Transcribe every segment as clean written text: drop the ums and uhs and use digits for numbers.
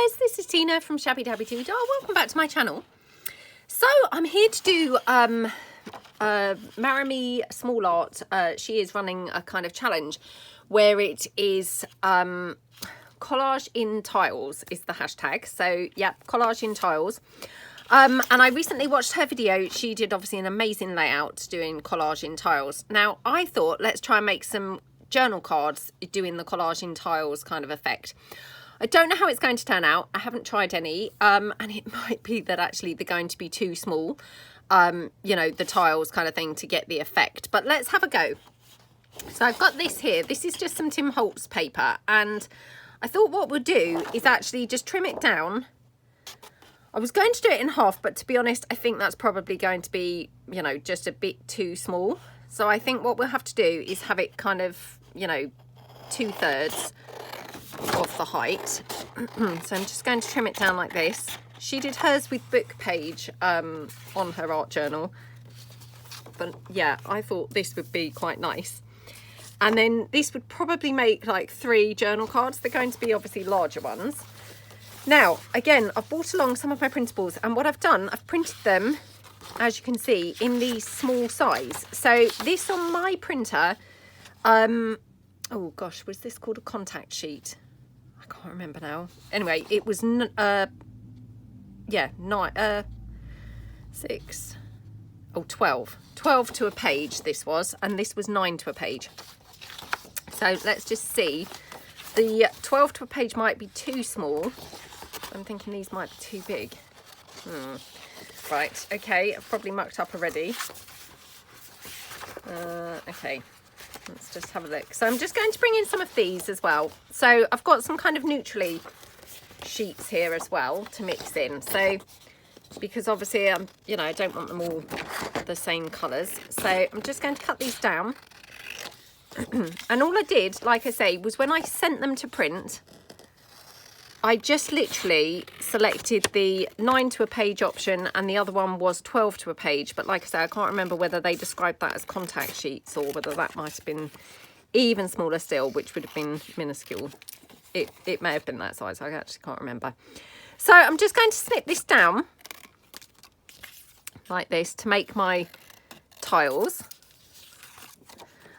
guys, this is Tina from Shabbydabbydoodah. Welcome back to my channel. So I'm here to do Maremi Small Art. She is running a kind of challenge where it is collage in tiles is the hashtag. So yeah, collage in tiles. And I recently watched her video. She did obviously an amazing layout doing collage in tiles. Now I thought, let's try and make some journal cards doing the collage in tiles kind of effect. I don't know how it's going to turn out. I haven't tried any, and it might be that actually they're going to be too small, you know, the tiles kind of thing to get the effect. But let's have a go. So I've got this here. This is just some Tim Holtz paper, and I thought what we'll do is actually just trim it down. I was going to do it in half, but to be honest, I think that's probably going to be, you know, just a bit too small. So I think what we'll have to do is have it kind of, you know, 2/3 of the height. So I'm just going to trim it down like this. She did hers with book page on her art journal, but yeah, I thought this would be quite nice. And then this would probably make like 3 journal cards. They're going to be obviously larger ones. Now again, I've brought along some of my printables, and what I've done, I've printed them, as you can see, in the small size. So this on my printer, oh gosh, was this called a contact sheet? I can't remember now. Anyway, it was, yeah, 12 to a page this was, and this was 9 to a page. So let's just see. The 12 to a page might be too small. I'm thinking these might be too big. Right, okay, I've probably mucked up already. Okay. Let's just have a look. So I'm just going to bring in some of these as well. So I've got some kind of neutrally sheets here as well to mix in. So because obviously you know, I don't want them all the same colours. So I'm just going to cut these down. And all I did, like I say, was when I sent them to print, I just literally selected the 9 to a page option, and the other one was 12 to a page. But like I say, I can't remember whether they described that as contact sheets or whether that might have been even smaller still, which would have been minuscule. It may have been that size. I actually can't remember. So I'm just going to snip this down like this to make my tiles.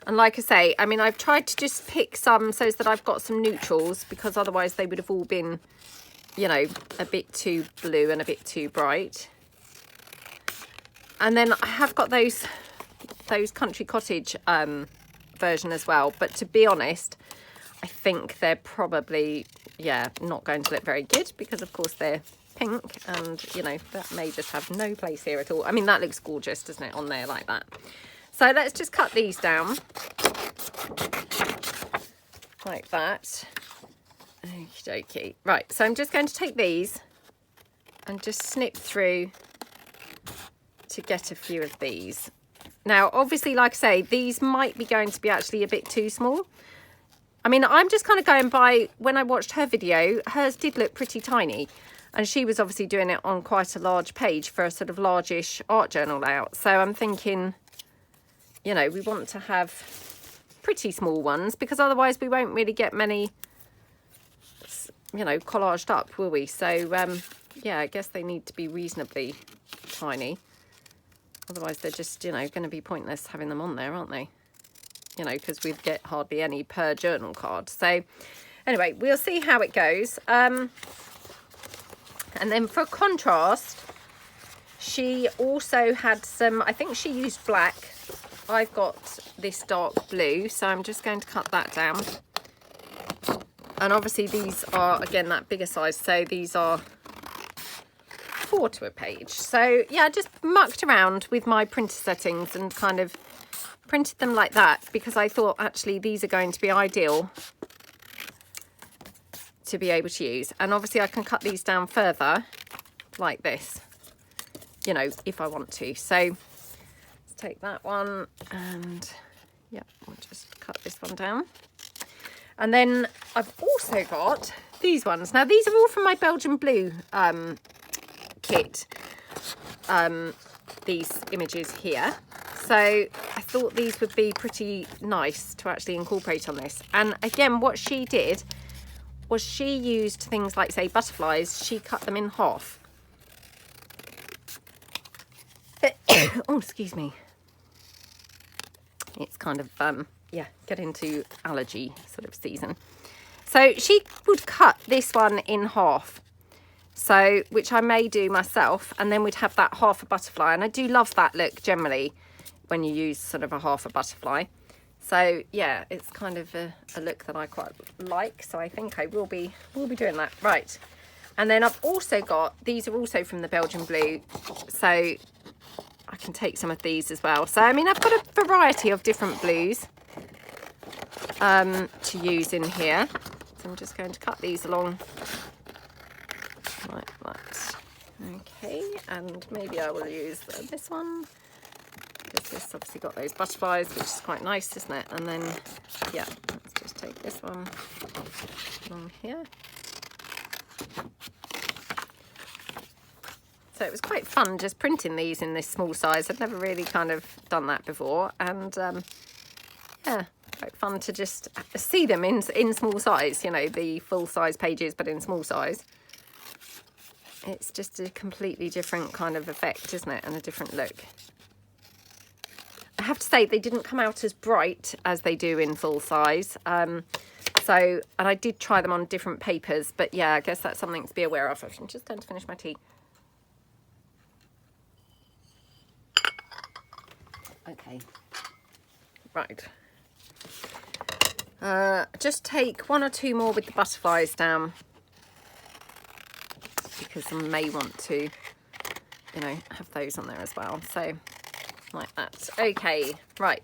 And like I say, I mean, I've tried to just pick some so that I've got some neutrals, because otherwise they would have all been, you know, a bit too blue and a bit too bright. And then I have got those country cottage version as well. But to be honest, I think they're probably, yeah, not going to look very good, because of course they're pink, and you know, that may just have no place here at all. I mean, that looks gorgeous, doesn't it, on there like that? So let's just cut these down like that. Okie dokie. Right, so I'm just going to take these and just snip through to get a few of these. Now, obviously, like I say, these might be going to be actually a bit too small. I mean, I'm just kind of going by, when I watched her video, hers did look pretty tiny. And she was obviously doing it on quite a large page for a sort of largish art journal layout. So I'm thinking, you know, we want to have pretty small ones, because otherwise we won't really get many, you know, collaged up, will we? So, yeah, I guess they need to be reasonably tiny. Otherwise they're just, you know, going to be pointless having them on there, aren't they? You know, because we'd get hardly any per journal card. So, anyway, we'll see how it goes. And then for contrast, she also had some, I think she used black. I've got this dark blue, so I'm just going to cut that down. And obviously these are, again, that bigger size, so these are 4 to a page. So yeah, I just mucked around with my printer settings and kind of printed them like that, because I thought actually these are going to be ideal to be able to use. And obviously I can cut these down further like this, you know, if I want to. So take that one, and yeah, we'll just cut this one down. And then I've also got these ones. Now these are all from my Belgian blue kit, these images here. So I thought these would be pretty nice to actually incorporate on this. And again, what she did was she used things like, say, butterflies. She cut them in half. Oh, excuse me. It's kind of, yeah, get into allergy sort of season. So she would cut this one in half. So, which I may do myself. And then we'd have that half a butterfly. And I do love that look generally when you use sort of a half a butterfly. So yeah, it's kind of a look that I quite like. So I think I will be doing that. Right. And then I've also got, these are also from the Belgian blue. So I can take some of these as well. So I mean, I've got a variety of different blues to use in here. So I'm just going to cut these along like that. Okay, and maybe I will use this one. This obviously got those butterflies, which is quite nice, isn't it? And then, yeah, let's just take this one along here. So it was quite fun just printing these in this small size. I'd never really kind of done that before. And, yeah, quite fun to just see them in small size, you know, the full size pages, but in small size. It's just a completely different kind of effect, isn't it? And a different look. I have to say they didn't come out as bright as they do in full size. And I did try them on different papers, but yeah, I guess that's something to be aware of. I'm just going to finish my tea. Okay. Right. Just take one or two more with the butterflies down, because I may want to, you know, have those on there as well. So like that. Okay, right.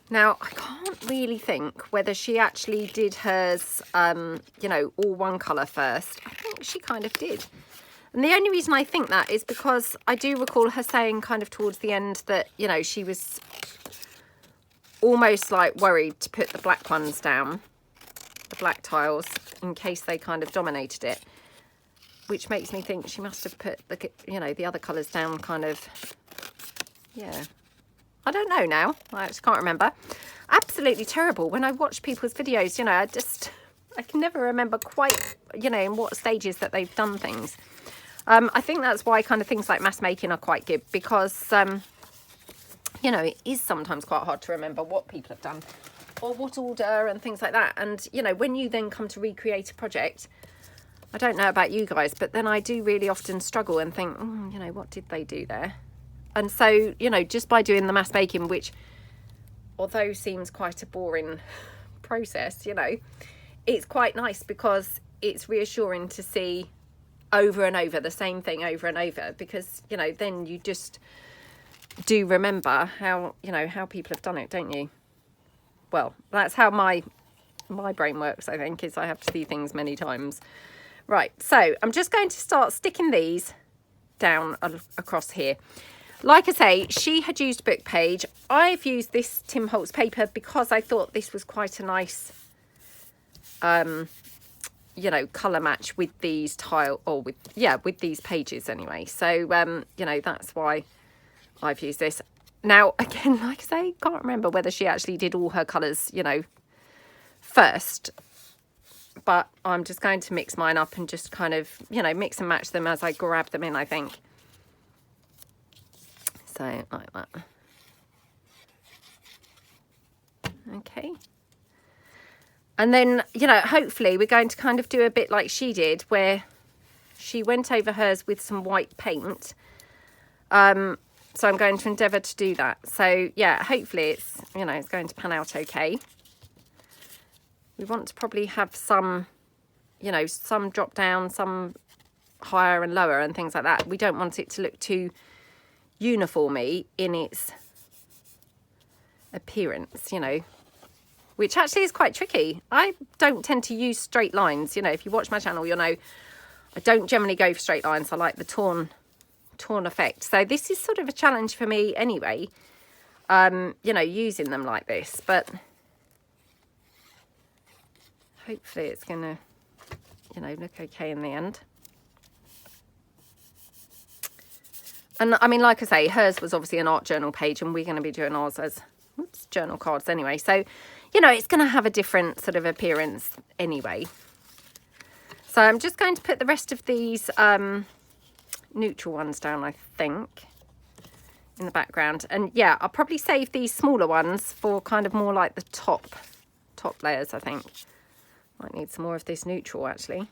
Now, I can't really think whether she actually did hers, you know, all one colour first. I think she kind of did. And the only reason I think that is because I do recall her saying kind of towards the end that, you know, she was almost like worried to put the black ones down, the black tiles, in case they kind of dominated it. Which makes me think she must have put the, you know, the other colours down kind of, yeah. I don't know now. I actually can't remember. Absolutely terrible. When I watch people's videos, you know, I can never remember quite, you know, in what stages that they've done things. I think that's why kind of things like mass making are quite good, because, you know, it is sometimes quite hard to remember what people have done or what order and things like that. And, you know, when you then come to recreate a project, I don't know about you guys, but then I do really often struggle and think, you know, what did they do there? And so, you know, just by doing the mass making, which, although seems quite a boring process, you know, it's quite nice because it's reassuring to see over and over the same thing over and over, because, you know, then you just do remember how, you know, how people have done it, don't you? Well, that's how my brain works, I think, is I have to see things many times. Right, so I'm just going to start sticking these down across here. Like I say, she had used book page. I've used this Tim Holtz paper because I thought this was quite a nice, you know, colour match with these with these pages anyway. So, you know, that's why I've used this. Now, again, like I say, can't remember whether she actually did all her colours, you know, first. But I'm just going to mix mine up and just kind of, you know, mix and match them as I grab them in, I think. So, like that. Okay. And then, you know, hopefully we're going to kind of do a bit like she did, where she went over hers with some white paint. So I'm going to endeavour to do that. So, yeah, hopefully it's, you know, it's going to pan out okay. We want to probably have some, you know, some drop down, some higher and lower and things like that. We don't want it to look too uniformy in its appearance, you know, which actually is quite tricky. I don't tend to use straight lines. You know, if you watch my channel, you'll know I don't generally go for straight lines. I like the torn effect. So this is sort of a challenge for me anyway, you know, using them like this, but hopefully it's gonna, you know, look okay in the end. And I mean, like I say, hers was obviously an art journal page, and we're going to be doing ours as journal cards anyway. So you know, it's going to have a different sort of appearance anyway. So I'm just going to put the rest of these neutral ones down, I think, in the background. And yeah, I'll probably save these smaller ones for kind of more like the top layers, I think. Might need some more of this neutral, actually.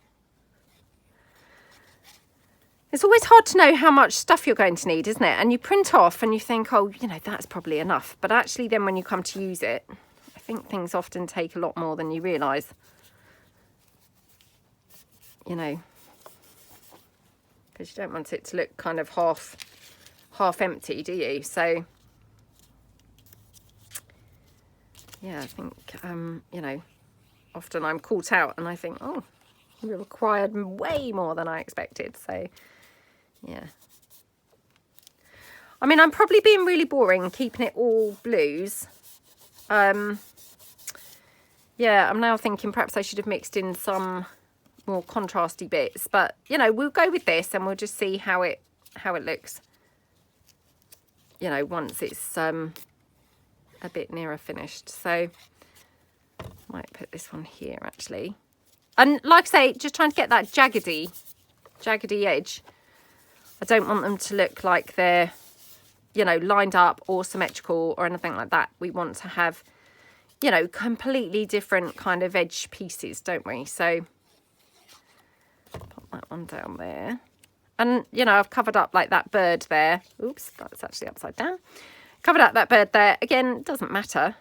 It's always hard to know how much stuff you're going to need, isn't it? And you print off and you think, oh, you know, that's probably enough. But actually then when you come to use it, I think things often take a lot more than you realise. You know, because you don't want it to look kind of half empty, do you? So yeah, I think you know, often I'm caught out and I think, oh, you required way more than I expected. So yeah, I mean, I'm probably being really boring keeping it all blues. Yeah, I'm now thinking perhaps I should have mixed in some more contrasty bits, but you know, we'll go with this and we'll just see how it looks, you know, once it's a bit nearer finished. So might put this one here actually, and like I say, just trying to get that jaggedy edge. I don't want them to look like they're, you know, lined up or symmetrical or anything like that. We want to have, you know, completely different kind of edge pieces, don't we? So pop that one down there. And, you know, I've covered up like that bird there. Oops, that's actually upside down. Covered up that bird there. Again, it doesn't matter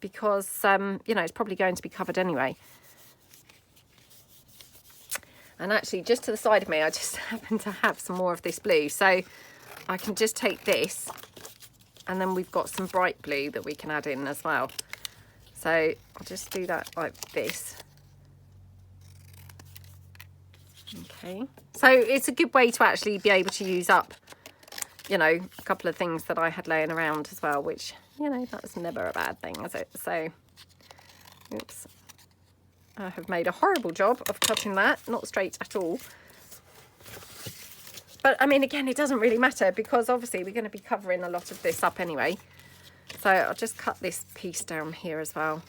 because, you know, it's probably going to be covered anyway. And actually, just to the side of me, I just happen to have some more of this blue. So I can just take this and then we've got some bright blue that we can add in as well. So I'll just do that like this. Okay, so it's a good way to actually be able to use up, you know, a couple of things that I had laying around as well, which, you know, that's never a bad thing, is it? So, oops, I have made a horrible job of cutting that, not straight at all. But I mean, again, it doesn't really matter because obviously we're going to be covering a lot of this up anyway. So I'll just cut this piece down here as well.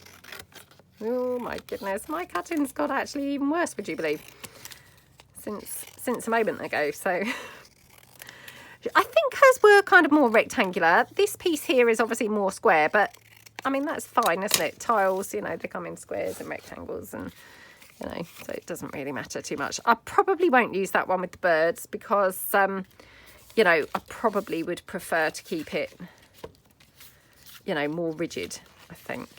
Oh my goodness, my cutting's got actually even worse, would you believe? Since a moment ago. So I think hers were kind of more rectangular. This piece here is obviously more square, but I mean, that's fine, isn't it? Tiles, you know, they come in squares and rectangles and, you know, so it doesn't really matter too much. I probably won't use that one with the birds because, you know, I probably would prefer to keep it, you know, more rigid, I think.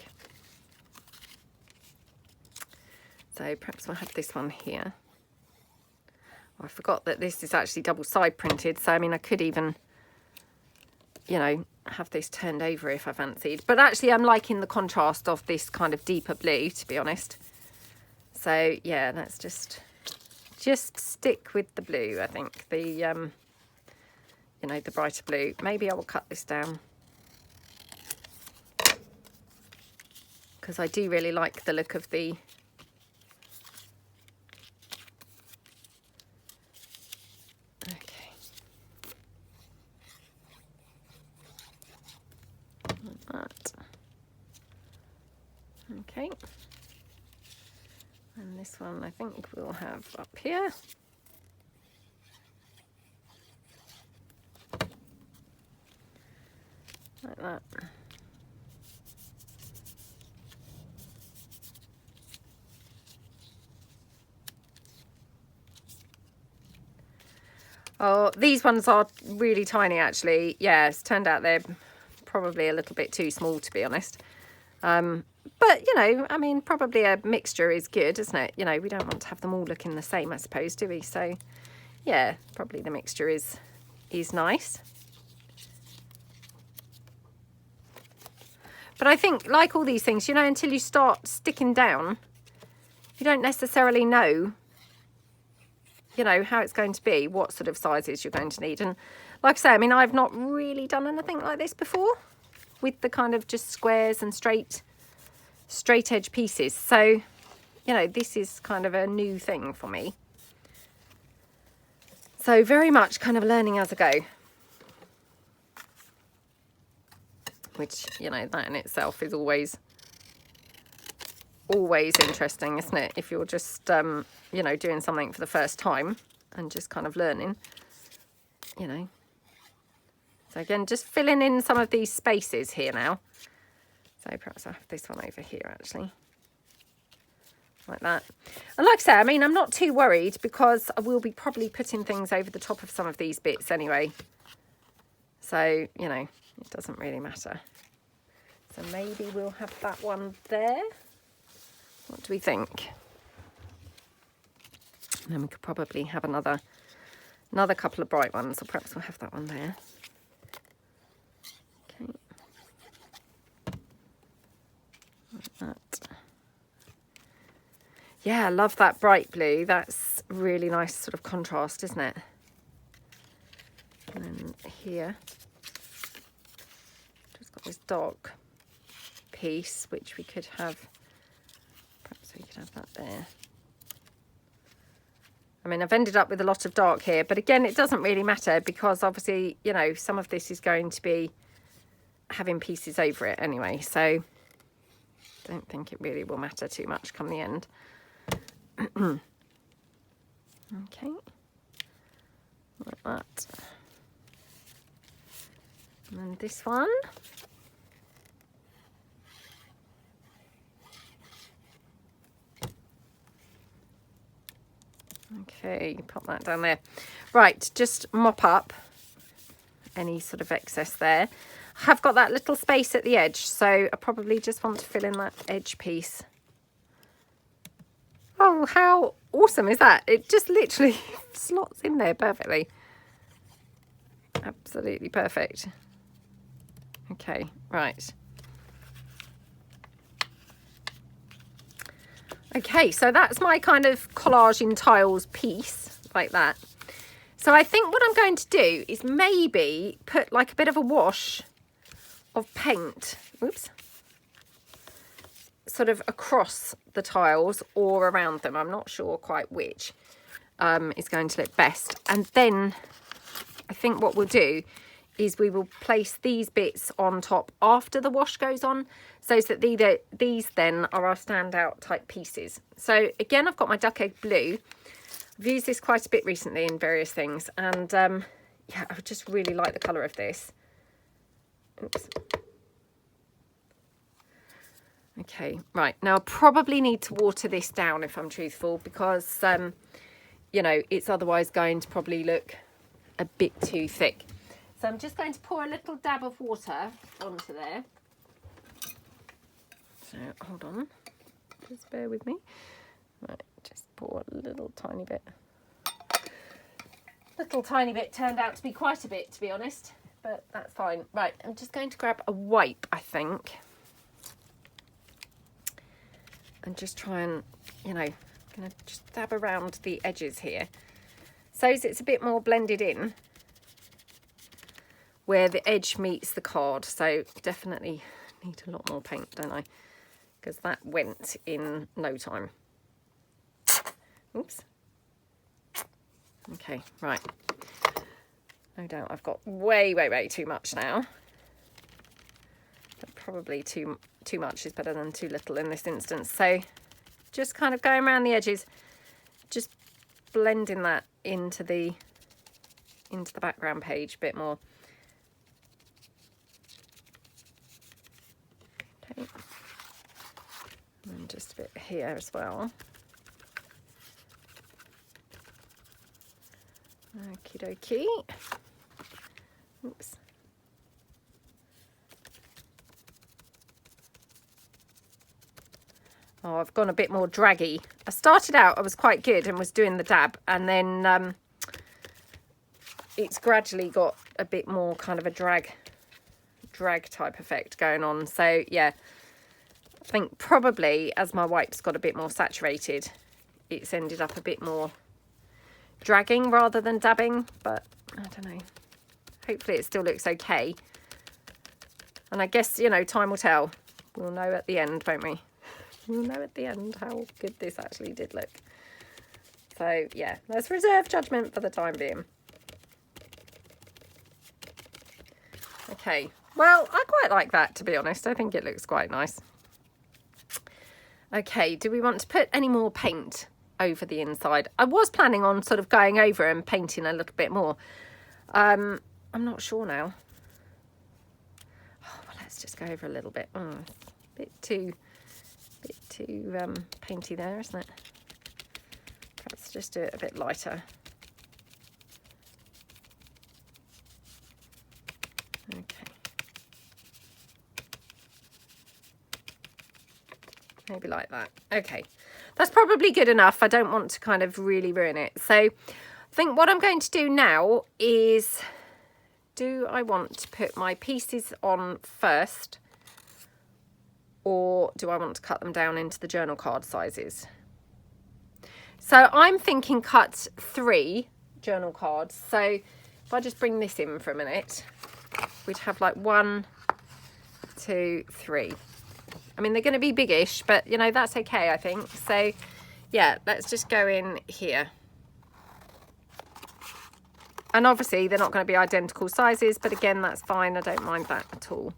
So perhaps we'll have this one here. I forgot that this is actually double side printed, so I mean I could even, you know, have this turned over if I fancied, but actually I'm liking the contrast of this kind of deeper blue, to be honest. So yeah, let's just stick with the blue. I think the you know, the brighter blue. Maybe I will cut this down because I do really like the look of the okay, and this one I think we'll have up here. Like that. Oh, these ones are really tiny actually. Yeah, it's turned out they're probably a little bit too small, to be honest. But, you know, I mean, probably a mixture is good, isn't it? You know, we don't want to have them all looking the same, I suppose, do we? So, yeah, probably the mixture is nice. But I think, like all these things, you know, until you start sticking down, you don't necessarily know, you know, how it's going to be, what sort of sizes you're going to need. And like I say, I mean, I've not really done anything like this before with the kind of just squares and straight edge pieces. So, you know, this is kind of a new thing for me. So very much kind of learning as I go. Which, you know, that in itself is always always interesting, isn't it? If you're just, you know, doing something for the first time and just kind of learning, you know. So again, just filling in some of these spaces here now. So perhaps I'll have this one over here actually. Like that. And like I say, I mean, I'm not too worried because I will be probably putting things over the top of some of these bits anyway. So, you know, it doesn't really matter. So maybe we'll have that one there. What do we think? And then we could probably have another couple of bright ones, or perhaps we'll have that one there. Okay. Like that. Yeah, I love that bright blue. That's really nice sort of contrast, isn't it? And then here, just got this dark piece, which we could have, perhaps we could have that there. I mean, I've ended up with a lot of dark here, but again, it doesn't really matter because obviously, you know, some of this is going to be having pieces over it anyway, so I don't think it really will matter too much come the end. Okay, like that. And then this one. Okay, pop that down there. Right, just mop up any sort of excess there. I have got that little space at the edge, so I probably just want to fill in that edge piece. Oh, how awesome is that? It just literally slots in there perfectly. Absolutely perfect. Okay, right. Okay, so that's my kind of collage in tiles piece, like that. So I think what I'm going to do is maybe put like a bit of a wash of paint, oops, sort of across the tiles or around them. I'm not sure quite which is going to look best. And then I think what we'll do is we will place these bits on top after the wash goes on, so that these then are our standout type pieces. So again, I've got my duck egg blue. I've used this quite a bit recently in various things, and yeah, I just really like the colour of this. Oops. Okay, right, now I probably need to water this down if I'm truthful, because you know, it's otherwise going to probably look a bit too thick. So I'm just going to pour a little dab of water onto there. So hold on, just bear with me. Right, just pour a little tiny bit. Little tiny bit turned out to be quite a bit, to be honest, but that's fine. Right, I'm just going to grab a wipe, I think, and just try and, you know, going to just dab around the edges here so it's a bit more blended in where the edge meets the card. So definitely need a lot more paint, don't I? Because that went in no time. Oops. Okay, right. No doubt I've got way too much now. But probably too much is better than too little in this instance. So just kind of going around the edges, just blending that into the background page a bit more. Okay. And just a bit here as well. Okie dokie. Oops. Oh, I've gone a bit more draggy. I started out, I was quite good and was doing the dab, and then it's gradually got a bit more kind of a drag type effect going on. So yeah, I think probably as my wipe's got a bit more saturated, it's ended up a bit more dragging rather than dabbing, but I don't know. Hopefully it still looks okay. And I guess, you know, time will tell. We'll know at the end, won't we? We'll know at the end how good this actually did look. So yeah, let's reserve judgment for the time being. Okay, well, I quite like that, to be honest. I think it looks quite nice. Okay, do we want to put any more paint over the inside? I was planning on sort of going over and painting a little bit more. I'm not sure now. Oh, well, let's just go over a little bit. Oh, bit too painty there, isn't it? Perhaps just do it a bit lighter. Okay. Maybe like that. Okay, that's probably good enough. I don't want to kind of really ruin it. So I think what I'm going to do now is, do I want to put my pieces on first, or do I want to cut them down into the journal card sizes? So I'm thinking cut 3 journal cards. So if I just bring this in for a minute, we'd have like 1, 2, 3. I mean, they're going to be biggish, but you know, that's okay, I think. So yeah, let's just go in here. And obviously they're not going to be identical sizes, but again, that's fine. I don't mind that at all.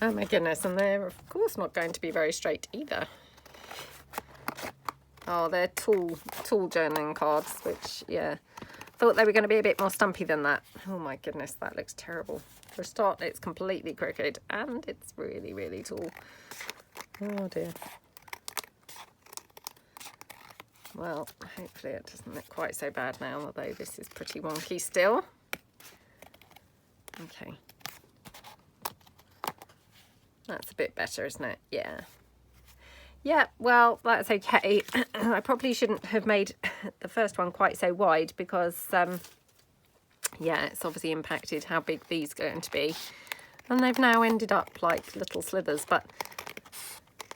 Oh my goodness, and they're of course not going to be very straight either. Oh, they're tall journaling cards, which, yeah, thought they were going to be a bit more stumpy than that. Oh my goodness, that looks terrible. For a start, it's completely crooked and it's really, really tall. Oh dear. Well, hopefully it doesn't look quite so bad now, although this is pretty wonky still. Okay. That's a bit better, isn't it? Yeah. Yeah, well, that's okay. I probably shouldn't have made the first one quite so wide because, yeah, it's obviously impacted how big these are going to be. And they've now ended up like little slithers, but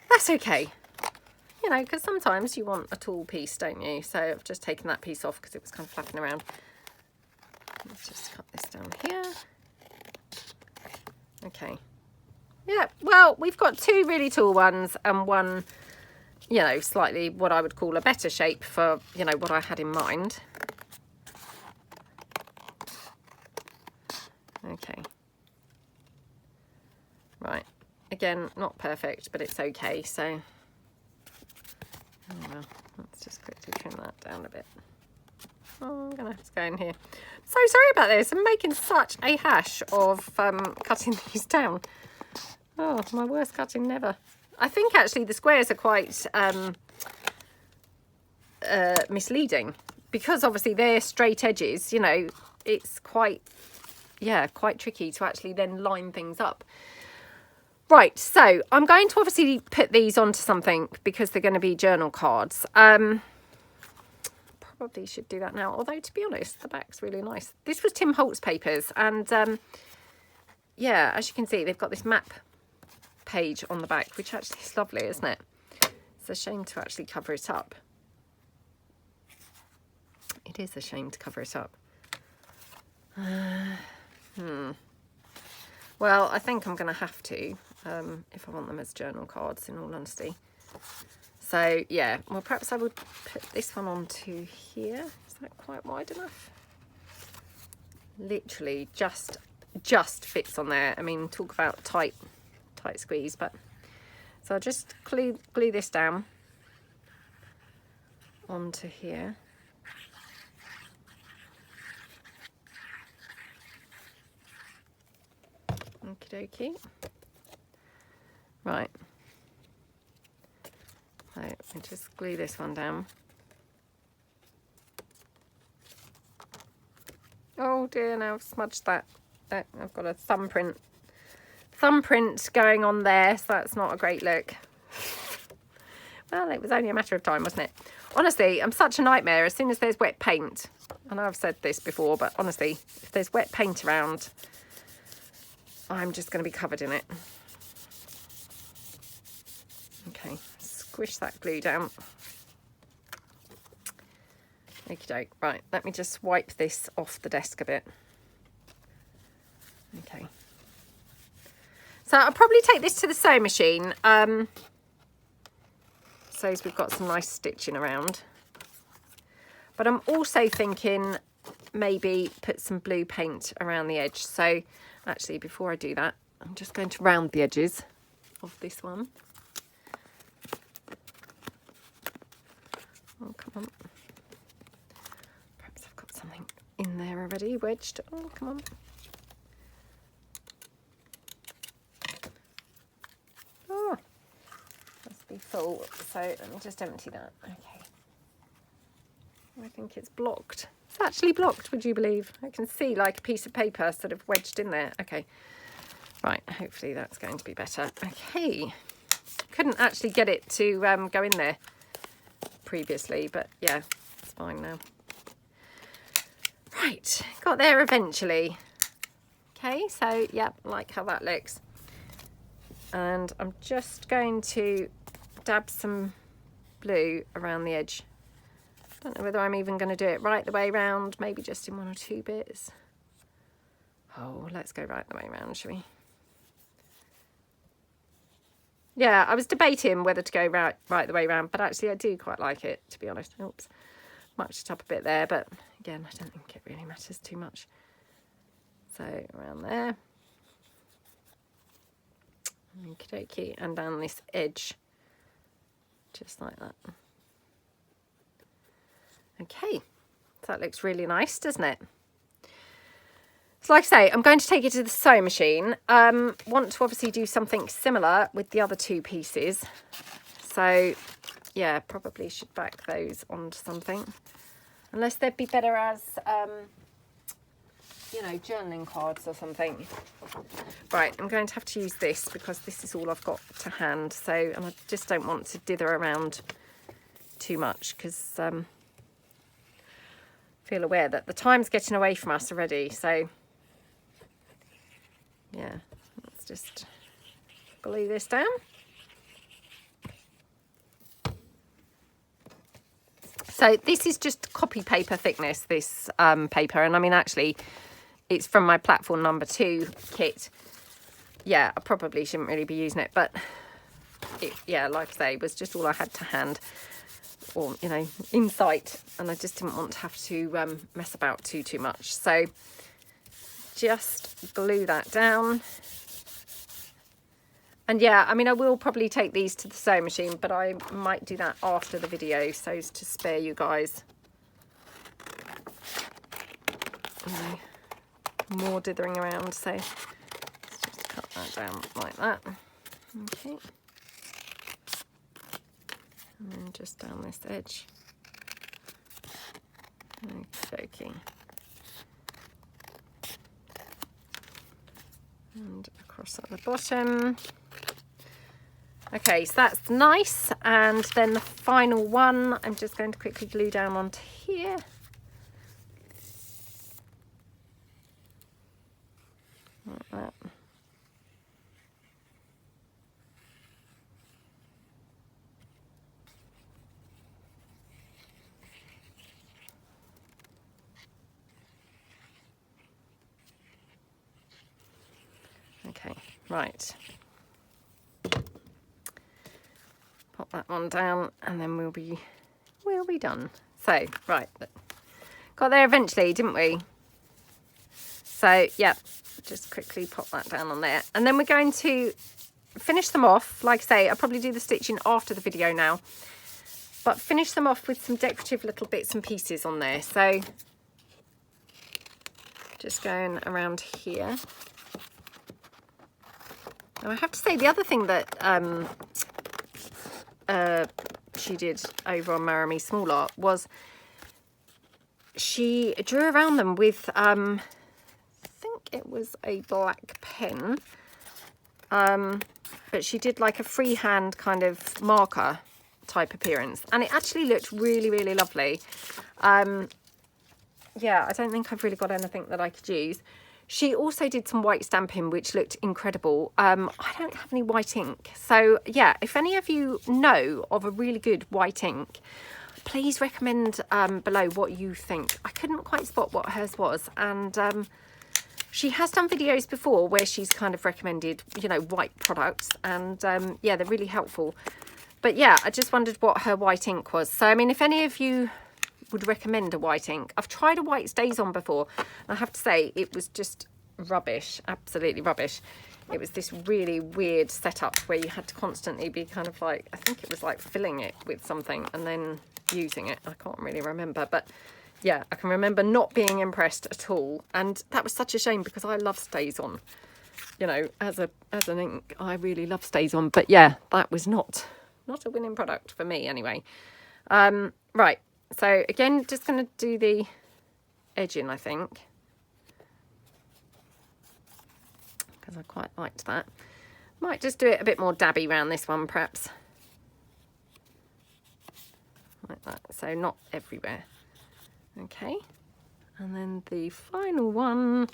that's okay. You know, because sometimes you want a tall piece, don't you? So I've just taken that piece off because it was kind of flapping around. Let's just cut this down here. Okay. Yeah, well, we've got 2 really tall ones and one, you know, slightly what I would call a better shape for, you know, what I had in mind. Okay. Right. Again, not perfect, but it's okay. So, oh well, let's just quickly trim that down a bit. Oh, I'm going to have to go in here. So sorry about this. I'm making such a hash of cutting these down. Oh, my worst cutting never. I think actually the squares are quite misleading because obviously they're straight edges, you know, it's quite, yeah, quite tricky to actually then line things up. Right, so I'm going to obviously put these onto something because they're going to be journal cards. Probably should do that now, although to be honest, the back's really nice. This was Tim Holtz papers and yeah, as you can see, they've got this map page on the back, which actually is lovely, isn't it? It's a shame to actually cover it up. It is a shame to cover it up. Well, I think I'm going to have to if I want them as journal cards, in all honesty. So yeah, well, perhaps I would put this one onto here. Is that quite wide enough? Literally just fits on there. I mean, talk about tight squeeze, but so I'll just glue this down onto here. Okie dokie. Right. So I just glue this one down. Oh dear, now I've smudged that. I've got a thumbprint going on there, so that's not a great look. Well, it was only a matter of time, wasn't it? Honestly, I'm such a nightmare as soon as there's wet paint. I know I've said this before, but honestly, if there's wet paint around, I'm just going to be covered in it. Okay, squish that glue down. Okie doke. Right, let me just wipe this off the desk a bit. Okay. So I'll probably take this to the sewing machine. So we've got some nice stitching around. But I'm also thinking maybe put some blue paint around the edge. So actually, before I do that, I'm just going to round the edges of this one. Oh, come on. Perhaps I've got something in there already wedged. Oh, come on. Oh, must be full. So let me just empty that. Okay. I think it's blocked. It's actually blocked, would you believe? I can see like a piece of paper sort of wedged in there. Okay. Right, hopefully that's going to be better. Okay. Couldn't actually get it to go in there previously, but yeah, it's fine now. Right, got there eventually. Okay, so yeah, like how that looks. And I'm just going to dab some blue around the edge. Don't know whether I'm even going to do it right the way round, maybe just in one or two bits. Oh, let's go right the way round, shall we? Yeah, I was debating whether to go right the way round, but actually I do quite like it, to be honest. Oops, muched it up a bit there, but again, I don't think it really matters too much. So around there. Okie dokie, and down this edge, just like that. Okay, so that looks really nice, doesn't it? So like I say, I'm going to take it to the sewing machine. Want to obviously do something similar with the other two pieces. So yeah, probably should back those onto something. Unless they'd be better as, you know, journaling cards or something. Right, I'm going to have to use this because this is all I've got to hand. So, and I just don't want to dither around too much because feel aware that the time's getting away from us already. So yeah, let's just glue this down. So this is just copy paper thickness, this paper, and I mean actually it's from my platform number 2 kit. Yeah, I probably shouldn't really be using it, but it, yeah, like I say, was just all I had to hand, or you know, in sight, and I just didn't want to have to mess about too much. So just glue that down. And yeah, I mean, I will probably take these to the sewing machine, but I might do that after the video so as to spare you guys more dithering around. So let's just cut that down like that. Okay. And then just down this edge. Okay. And across at the bottom. Okay, so that's nice. And then the final one, I'm just going to quickly glue down onto here. Like that. Okay, right. Pop that one down and then we'll be done. So, right. Got there eventually, didn't we? So, yeah, just quickly pop that down on there. And then we're going to finish them off. Like I say, I'll probably do the stitching after the video now. But finish them off with some decorative little bits and pieces on there. So, just going around here. And I have to say, the other thing that she did over on Maremi Small Art was she drew around them with, I think it was a black pen, but she did like a freehand kind of marker type appearance, and it actually looked really, really lovely. Yeah, I don't think I've really got anything that I could use. She also did some white stamping, which looked incredible. I don't have any white ink. So, yeah, if any of you know of a really good white ink, please recommend below what you think. I couldn't quite spot what hers was. And she has done videos before where she's kind of recommended, you know, white products. And, yeah, they're really helpful. But, yeah, I just wondered what her white ink was. So, I mean, if any of you would recommend a white ink. I've tried a white StazOn before, and I have to say it was just rubbish, absolutely rubbish. it was this really weird setup where you had to constantly be kind of like, I think it was like filling it with something and then using it. I can't really remember, but yeah, I can remember not being impressed at all. And that was such a shame because I love StazOn. You know, as an ink, I really love StazOn. But yeah, that was not a winning product for me anyway. Right, so again, just going to do the edging, I think. Because I quite liked that. Might just do it a bit more dabby around this one, perhaps. Like that, so not everywhere. Okay, and then the final one.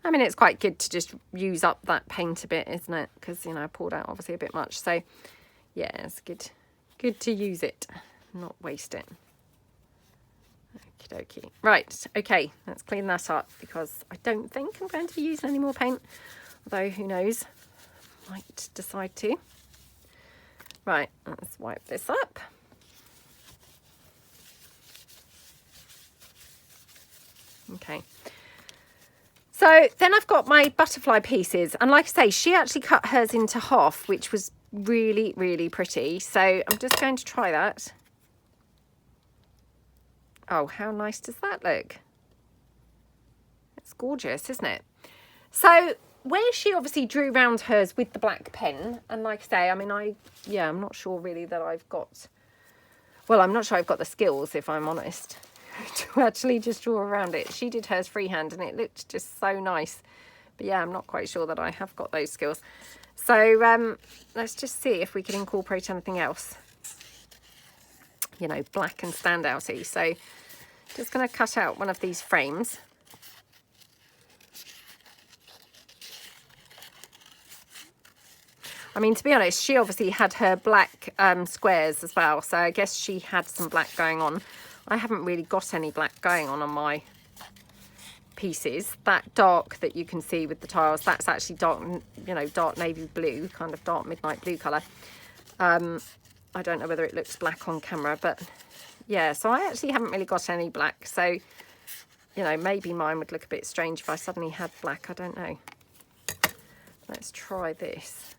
I mean, it's quite good to just use up that paint a bit, isn't it? Because, you know, I poured out obviously a bit much. So, yeah, it's good to use it, not waste it. Okie dokie. Right, okay, let's clean that up because I don't think I'm going to be using any more paint. Although, who knows, might decide to. Right, let's wipe this up. Okay, so then I've got my butterfly pieces, and like I say, she actually cut hers into half, which was really, really pretty. So I'm just going to try that. Oh, how nice does that look? It's gorgeous, isn't it? So where she obviously drew round hers with the black pen, and like I say, I mean, I'm not sure really that I've got, well, I'm not sure I've got the skills, if I'm honest, to actually just draw around it. She did hers freehand and it looked just so nice. But yeah, I'm not quite sure that I have got those skills. So let's just see if we can incorporate anything else. You know, black and standouty. So just going to cut out one of these frames. I mean, to be honest, she obviously had her black squares as well. So I guess she had some black going on. I haven't really got any black going on my pieces. That dark that you can see with the tiles, that's actually dark, you know, dark navy blue, kind of dark midnight blue colour. I don't know whether it looks black on camera, but yeah, so I actually haven't really got any black. So, you know, maybe mine would look a bit strange if I suddenly had black. I don't know. Let's try this.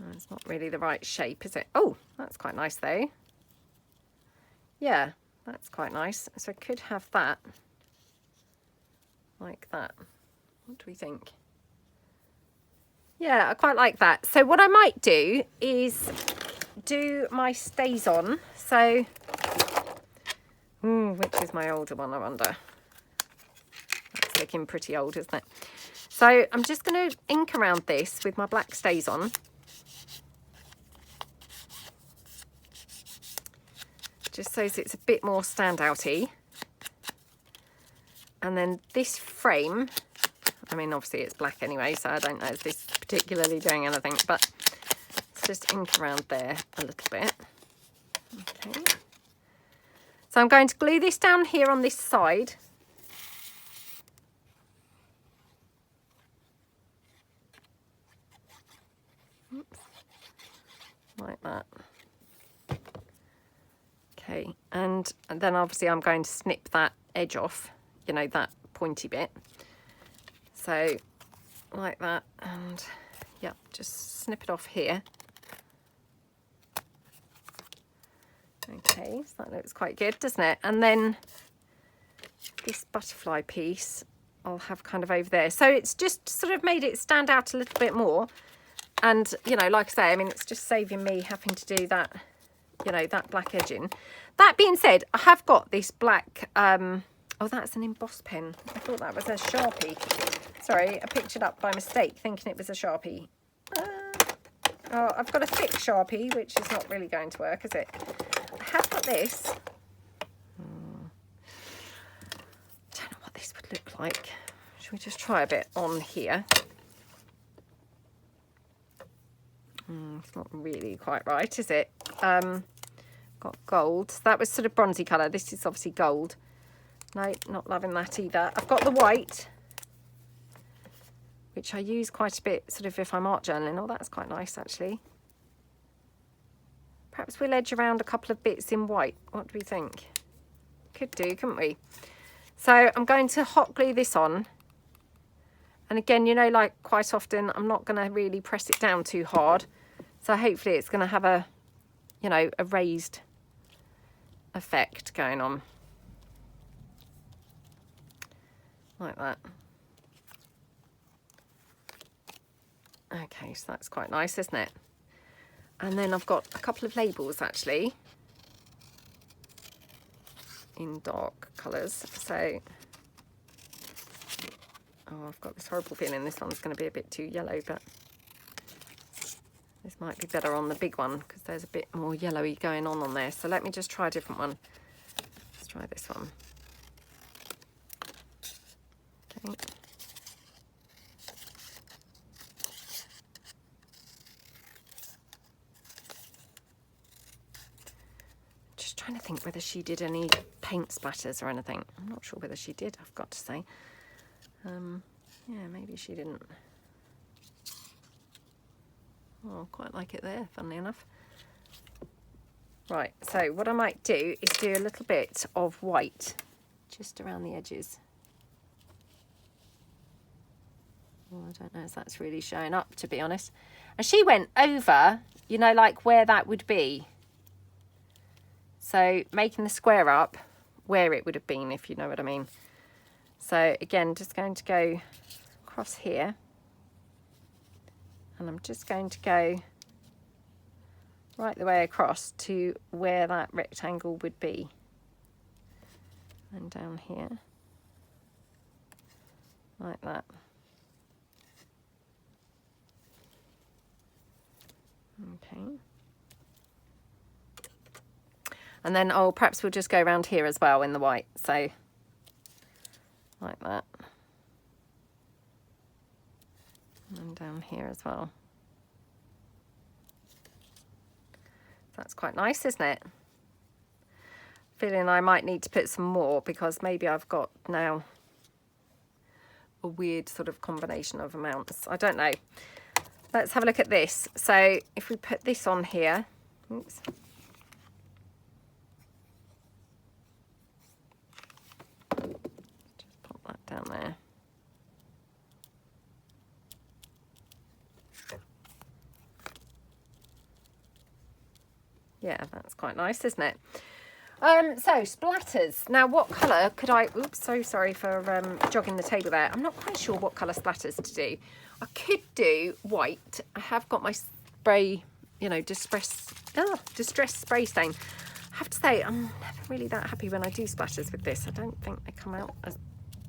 Oh, it's not really the right shape, is it? Oh, that's quite nice though. Yeah, that's quite nice. So I could have that like that. What do we think? Yeah, I quite like that. So what I might do is do my StazOn. So, which is my older one, I wonder. That's looking pretty old, isn't it? So I'm just going to ink around this with my black StazOn. Just so it's a bit more standouty. And then this frame, I mean, obviously it's black anyway, so I don't know if this is particularly doing anything, but let's just ink around there a little bit. Okay. So I'm going to glue this down here on this side. Oops. Like that. Okay, and then obviously I'm going to snip that edge off, you know, that pointy bit. So like that, and yeah, just snip it off here. Okay, so that looks quite good, doesn't it? And then this butterfly piece I'll have kind of over there. So it's just sort of made it stand out a little bit more. And, you know, like I say, I mean, it's just saving me having to do that, you know, that black edging. That being said, I have got this black, oh, that's an embossed pen. I thought that was a Sharpie. Sorry, I picked it up by mistake, thinking it was a Sharpie. Oh, I've got a thick Sharpie, which is not really going to work, is it? I have got this. Don't know what this would look like. Should we just try a bit on here? It's not really quite right, is it? Got gold. So that was sort of bronzy colour. This is obviously gold. No, not loving that either. I've got the white, which I use quite a bit sort of if I'm art journaling. Oh, that's quite nice actually. Perhaps we'll edge around a couple of bits in white. What do we think? Could do, couldn't we? So I'm going to hot glue this on. And again, you know, like quite often, I'm not going to really press it down too hard. So hopefully it's going to have a, you know, a raised effect going on. Like that. Okay, so that's quite nice, isn't it? And then I've got a couple of labels actually in dark colours. So, oh, I've got this horrible feeling this one's going to be a bit too yellow, but this might be better on the big one because there's a bit more yellowy going on there. So let me just try a different one. Let's try this one. Okay. Just trying to think whether she did any paint splatters or anything. I'm not sure whether she did, I've got to say. Yeah, maybe she didn't. Oh, I quite like it there, funnily enough. Right, so what I might do is do a little bit of white just around the edges. Oh, I don't know if that's really showing up, to be honest. And she went over, you know, like where that would be. So making the square up where it would have been, if you know what I mean. So again, just going to go across here. And I'm just going to go right the way across to where that rectangle would be. And down here. Like that. Okay. And then, oh, perhaps we'll just go around here as well in the white. So, like that. And down here as well. That's quite nice, isn't it? Feeling I might need to put some more because maybe I've got now a weird sort of combination of amounts. I don't know. Let's have a look at this. So if we put this on here, oops. Just pop that down there. Yeah, that's quite nice, isn't it? So splatters. Now, what colour could I? Oops, so sorry for jogging the table there. I'm not quite sure what colour splatters to do. I could do white. I have got my spray, you know, distress spray stain. I have to say, I'm never really that happy when I do splatters with this. I don't think they come out as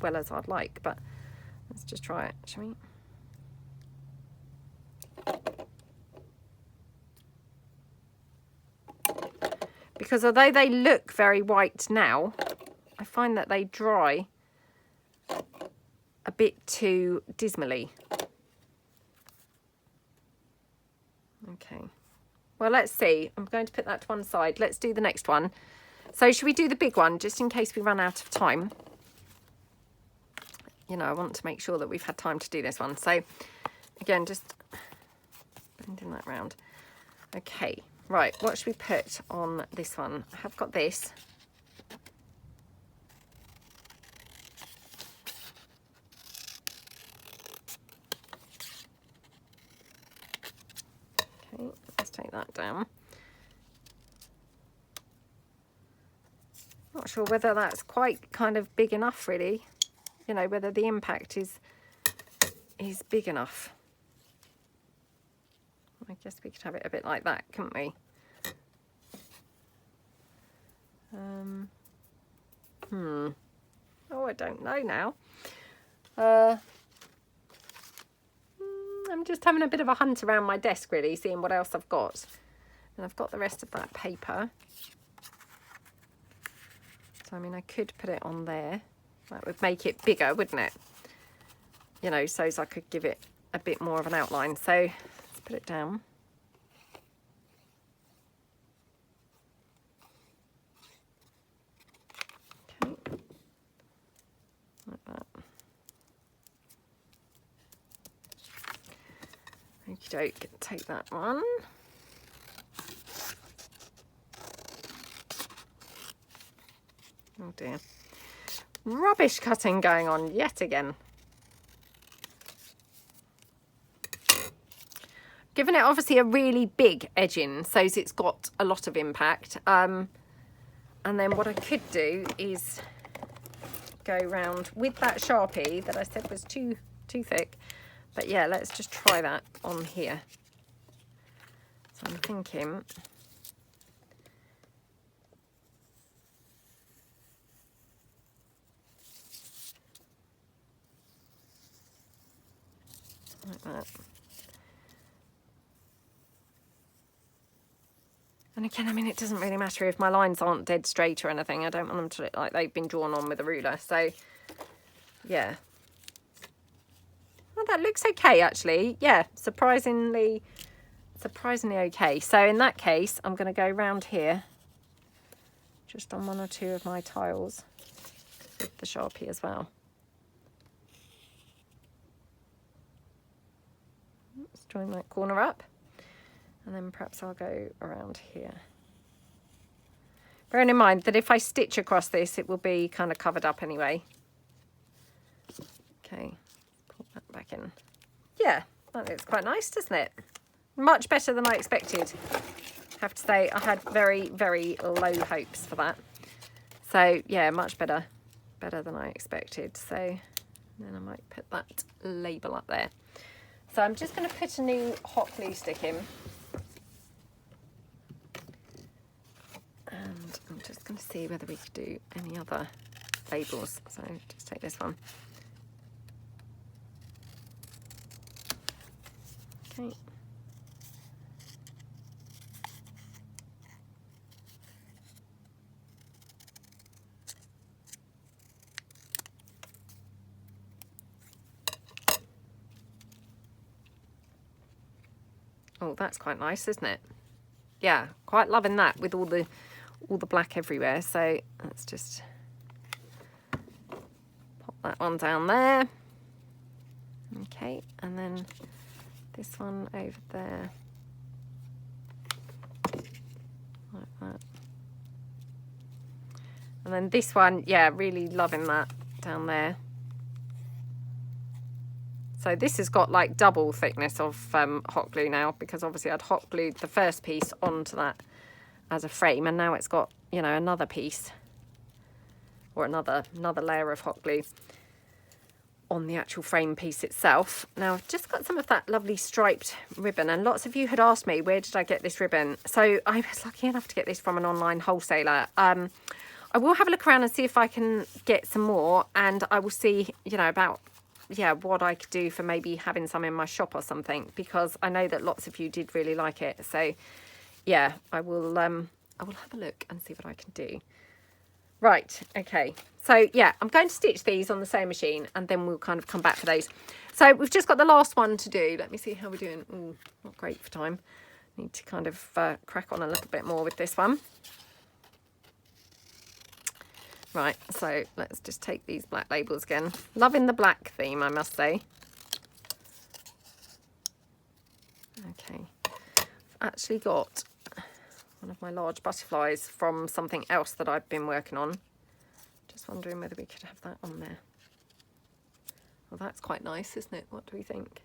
well as I'd like, but let's just try it, shall we? Because although they look very white now, I find that they dry a bit too dismally. Okay, well, let's see. I'm going to put that to one side. Let's do the next one. So should we do the big one just in case we run out of time? You know, I want to make sure that we've had time to do this one. So again, just bending that round. Okay. Right, what should we put on this one? I have got this. Okay, let's take that down. Not sure whether that's quite kind of big enough, really. You know, whether the impact is big enough. I guess we could have it a bit like that, couldn't we? Oh, I don't know now. I'm just having a bit of a hunt around my desk, really, seeing what else I've got. And I've got the rest of that paper. So, I mean, I could put it on there. That would make it bigger, wouldn't it? You know, so as I could give it a bit more of an outline. So let's put it down. Okay. Like that. Okie doke, take that one. Oh dear. Rubbish cutting going on yet again. Given it obviously a really big edging, so it's got a lot of impact. And then what I could do is go round with that Sharpie that I said was too thick. But yeah, let's just try that on here. So I'm thinking, like that. And again, I mean, it doesn't really matter if my lines aren't dead straight or anything. I don't want them to look like they've been drawn on with a ruler. So, yeah. Well, that looks okay, actually. Yeah, surprisingly okay. So in that case, I'm going to go round here, just on one or two of my tiles with the Sharpie as well. Let's join that corner up. And then perhaps I'll go around here. Bearing in mind that if I stitch across this, it will be kind of covered up anyway. Okay, pull that back in. Yeah, that looks quite nice, doesn't it? Much better than I expected. I have to say, I had very, very low hopes for that. So yeah, much better than I expected. So then I might put that label up there. So I'm just going to put a new hot glue stick in. And I'm just going to see whether we could do any other labels. So just take this one. Okay. Oh, that's quite nice, isn't it? Yeah, quite loving that with all the black everywhere. So let's just pop that one down there. Okay, and then this one over there, like that. And then this one, yeah, really loving that down there. So this has got like double thickness of hot glue now, because obviously I'd hot glued the first piece onto that as a frame, and now it's got, you know, another piece or another layer of hot glue on the actual frame piece itself. Now I've just got some of that lovely striped ribbon, and lots of you had asked me, where did I get this ribbon? So I was lucky enough to get this from an online wholesaler. I will have a look around and see if I can get some more, and I will see, you know, about what I could do for maybe having some in my shop or something, because I know that lots of you did really like it. So yeah, I will have a look and see what I can do. Right, okay. So yeah, I'm going to stitch these on the sewing machine, and then we'll kind of come back for those. So we've just got the last one to do. Let me see how we're doing. Ooh, not great for time. Need to kind of crack on a little bit more with this one. Right, so let's just take these black labels again. Loving the black theme, I must say. Okay, I've actually got one of my large butterflies from something else that I've been working on. Just wondering whether we could have that on there. Well, that's quite nice, isn't it? What do we think?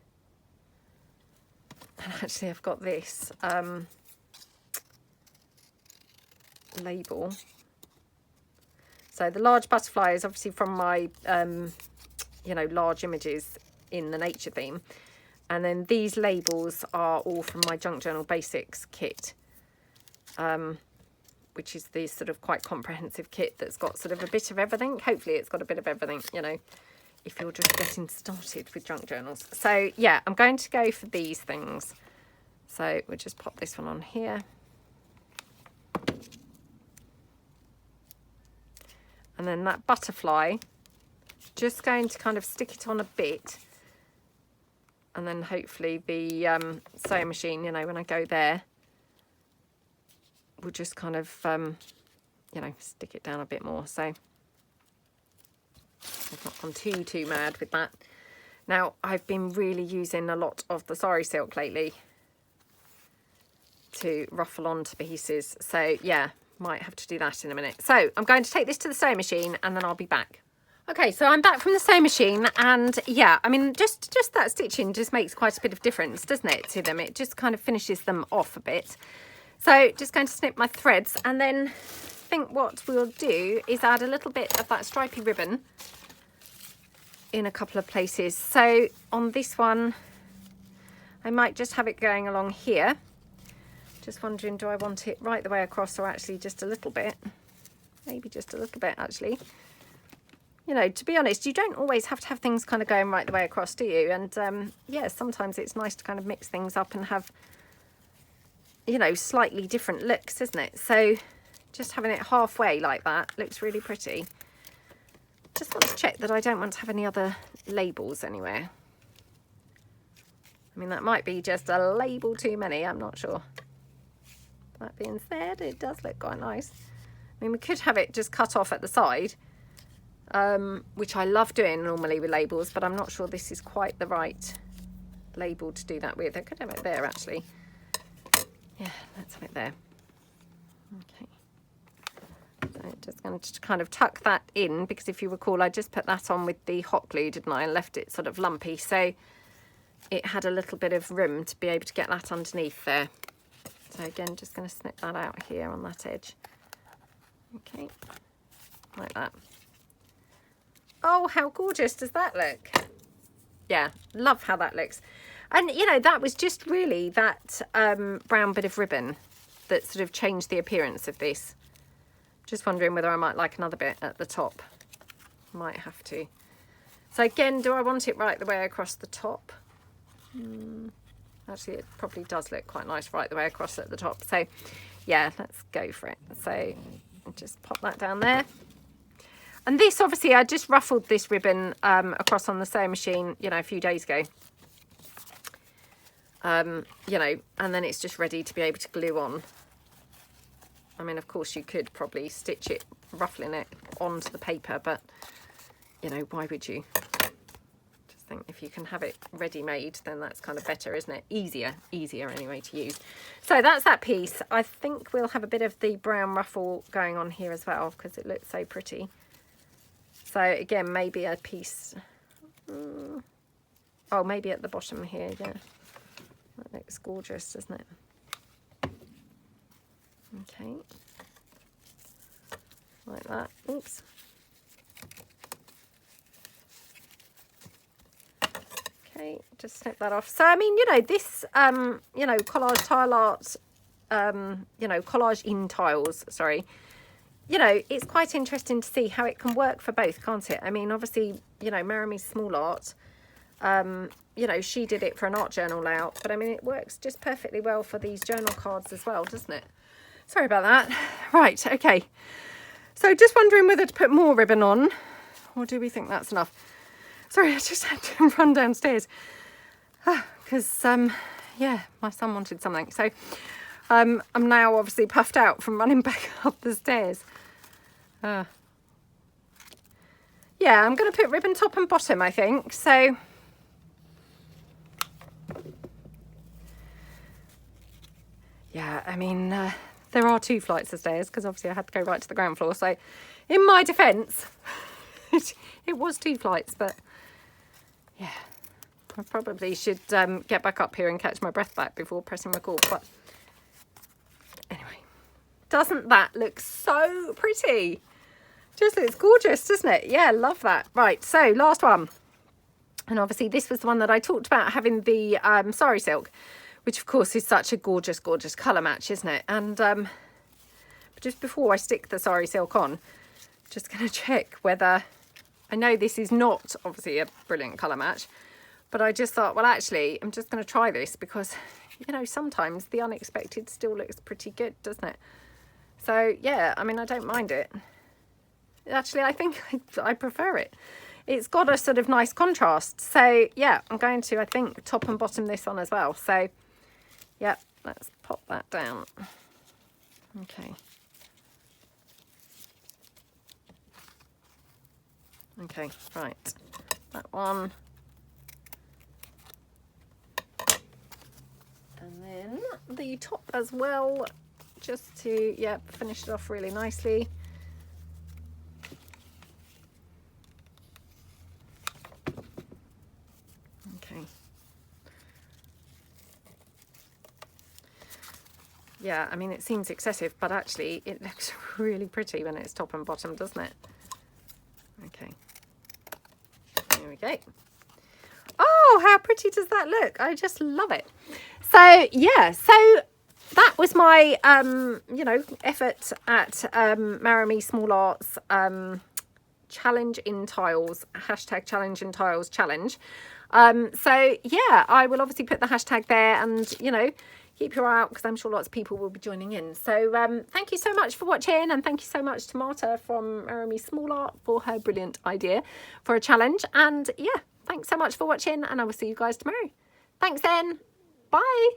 And actually I've got this label. So the large butterfly is obviously from my, you know, large images in the nature theme. And then these labels are all from my Junk Journal Basics kit, which is the sort of quite comprehensive kit that's got sort of a bit of everything. Hopefully it's got a bit of everything, you know, if you're just getting started with junk journals. So yeah, I'm going to go for these things. So we'll just pop this one on here. And then that butterfly, just going to kind of stick it on a bit, and then hopefully the sewing machine, you know, when I go there, we'll just kind of, you know, stick it down a bit more. So I've not gone too mad with that. Now, I've been really using a lot of the sari silk lately to ruffle onto pieces. So yeah, might have to do that in a minute. So I'm going to take this to the sewing machine, and then I'll be back. Okay, so I'm back from the sewing machine, and yeah, I mean, just that stitching just makes quite a bit of difference, doesn't it, to them? It just kind of finishes them off a bit. So just going to snip my threads, and then I think what we'll do is add a little bit of that stripy ribbon in a couple of places. So on this one, I might just have it going along here. Just wondering, do I want it right the way across, or actually just a little bit? Maybe just a little bit, actually. You know, to be honest, you don't always have to have things kind of going right the way across, do you? And yeah, sometimes it's nice to kind of mix things up and have, you know, slightly different looks, isn't it? So just having it halfway like that looks really pretty. Just want to check that I don't want to have any other labels anywhere. I mean, that might be just a label too many, I'm not sure. That being said, it does look quite nice. I mean, we could have it just cut off at the side, which I love doing normally with labels, but I'm not sure this is quite the right label to do that with. I could have it there, actually. Yeah, let's have it there. Okay. So just going to kind of tuck that in, because if you recall, I just put that on with the hot glue, didn't I? And left it sort of lumpy, so it had a little bit of room to be able to get that underneath there. So again, just going to snip that out here on that edge. Okay, like that. Oh, how gorgeous does that look? Yeah, love how that looks. And, you know, that was just really that brown bit of ribbon that sort of changed the appearance of this. Just wondering whether I might like another bit at the top. Might have to. So again, do I want it right the way across the top? Actually, it probably does look quite nice right the way across at the top. So yeah, let's go for it. So just pop that down there. And this, obviously, I just ruffled this ribbon across on the sewing machine, you know, a few days ago. You know, and then it's just ready to be able to glue on. I mean, of course, you could probably stitch it, ruffling it onto the paper, but, you know, why would you? Just think if you can have it ready-made, then that's kind of better, isn't it? Easier anyway to use. So that's that piece. I think we'll have a bit of the brown ruffle going on here as well, because it looks so pretty. So again, maybe a piece, oh, maybe at the bottom here, yeah. That looks gorgeous, doesn't it? Okay, like that. Oops. Okay, just snip that off. So, I mean, you know, this, you know, collage tile art, you know, Collageintiles, sorry. You know, it's quite interesting to see how it can work for both, can't it? I mean, obviously, you know, Maremi's small art, you know, she did it for an art journal layout, but I mean, it works just perfectly well for these journal cards as well, doesn't it? Sorry about that. Right, okay. So just wondering whether to put more ribbon on, or do we think that's enough? Sorry, I just had to run downstairs because, yeah, my son wanted something. So I'm now obviously puffed out from running back up the stairs. Yeah, I'm going to put ribbon top and bottom, I think. So yeah, I mean, there are 2 flights of stairs because obviously I had to go right to the ground floor. So in my defence, it was 2 flights, but yeah, I probably should get back up here and catch my breath back before pressing record. But anyway, doesn't that look so pretty? Just looks gorgeous, doesn't it? Yeah, love that. Right, so last one. And obviously this was the one that I talked about, having the sari silk, which of course is such a gorgeous, gorgeous colour match, isn't it? And just before I stick the sari silk on, just going to check whether, I know this is not obviously a brilliant colour match, but I just thought, well, actually, I'm just going to try this because, you know, sometimes the unexpected still looks pretty good, doesn't it? So yeah, I mean, I don't mind it. Actually, I think I prefer it. It's got a sort of nice contrast. So yeah, I'm going to, I think, top and bottom this one as well. So yeah, let's pop that down. Okay. Okay, right. That one. And then the top as well, just to, yeah, finish it off really nicely. yeah, I mean, it seems excessive, but actually it looks really pretty when it's top and bottom, doesn't it? Okay. There we go. Oh, how pretty does that look? I just love it. So, yeah, so that was my, you know, effort at Maremi Small Arts challenge in tiles, hashtag challenge in tiles challenge. So, yeah, I will obviously put the hashtag there and, you know, keep your eye out because I'm sure lots of people will be joining in. So thank you so much for watching, and thank you so much to Marta from Maremi Small Art for her brilliant idea for a challenge. And yeah, thanks so much for watching, and I will see you guys tomorrow. Thanks then. Bye.